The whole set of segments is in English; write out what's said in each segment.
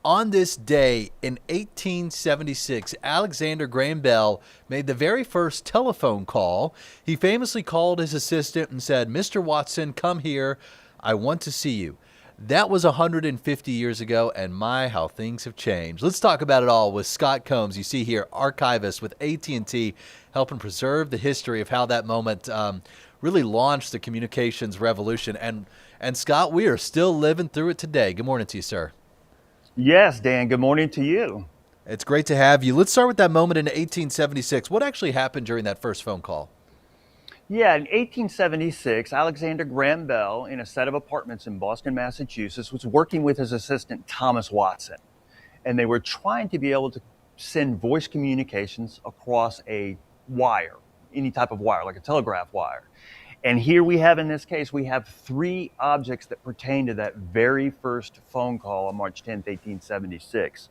On this day in 1876, Alexander Graham Bell made the very first telephone call. He famously called his assistant and said, "Mr. Watson, come here. I want to see you." That was 150 years ago, and my, how things have changed. Let's talk about it all with Scott Combs. You see here, archivist with AT&T, helping preserve the history of how that moment really launched the communications revolution. And Scott, we are still living through it today. Good morning to you, sir. Yes, Dan, good morning to you. It's great to have you. Let's start with that moment in 1876. What actually happened during that first phone call? Yeah, in 1876, Alexander Graham Bell, in a set of apartments in Boston, Massachusetts, was working with his assistant, Thomas Watson. And they were trying to be able to send voice communications across a wire, any type of wire, like a telegraph wire. And here we have, in this case, we have three objects that pertain to that very first phone call on March 10th, 1876.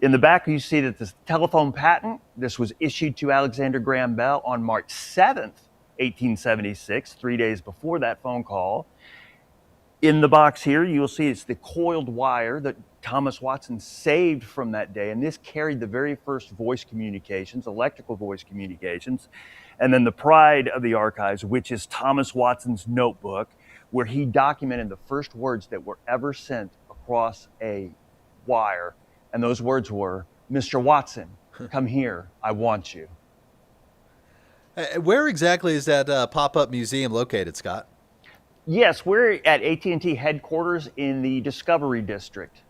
In the back, you see that this telephone patent, this was issued to Alexander Graham Bell on March 7th, 1876, 3 days before that phone call. In the box here, you'll see it's the coiled wire that Thomas Watson saved from that day. And this carried the very first voice communications, electrical voice communications. And then the pride of the archives, which is Thomas Watson's notebook, where he documented the first words that were ever sent across a wire. And those words were, "Mr. Watson, come here, I want you." Where exactly is that pop-up museum located, Scott? Yes, we're at AT&T headquarters in the Discovery District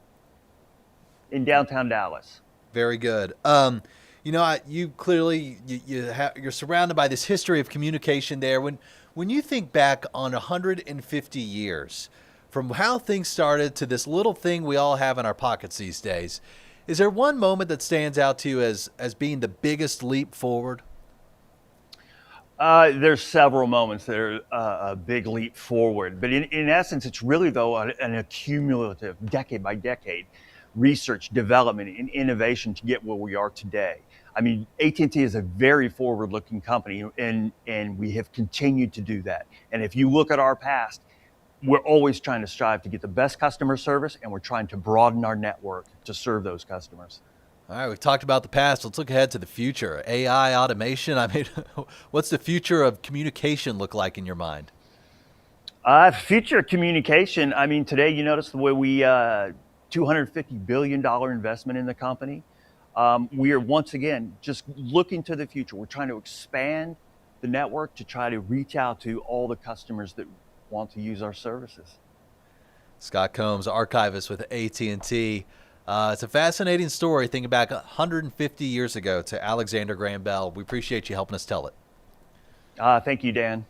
in downtown Dallas. Very good. You clearly you're surrounded by this history of communication there. When you think back on 150 years from how things started to this little thing we all have in our pockets these days, is there one moment that stands out to you as being the biggest leap forward? There's several moments that are a big leap forward, but in essence, it's really, though, an accumulative, decade by decade, research, development, and innovation to get where we are today. I mean, AT&T is a very forward-looking company, and we have continued to do that. And if you look at our past, we're always trying to strive to get the best customer service, and we're trying to broaden our network to serve those customers. All right, we've talked about the past. Let's look ahead to the future. AI, automation. I mean, what's the future of communication look like in your mind? Future communication, I mean, today you notice the way we, $250 billion investment in the company. We are once again just looking to the future. We're trying to expand the network to try to reach out to all the customers that want to use our services. Scott Combs, archivist with AT&T. It's a fascinating story thinking back 150 years ago to Alexander Graham Bell. We appreciate you helping us tell it. Thank you, Dan.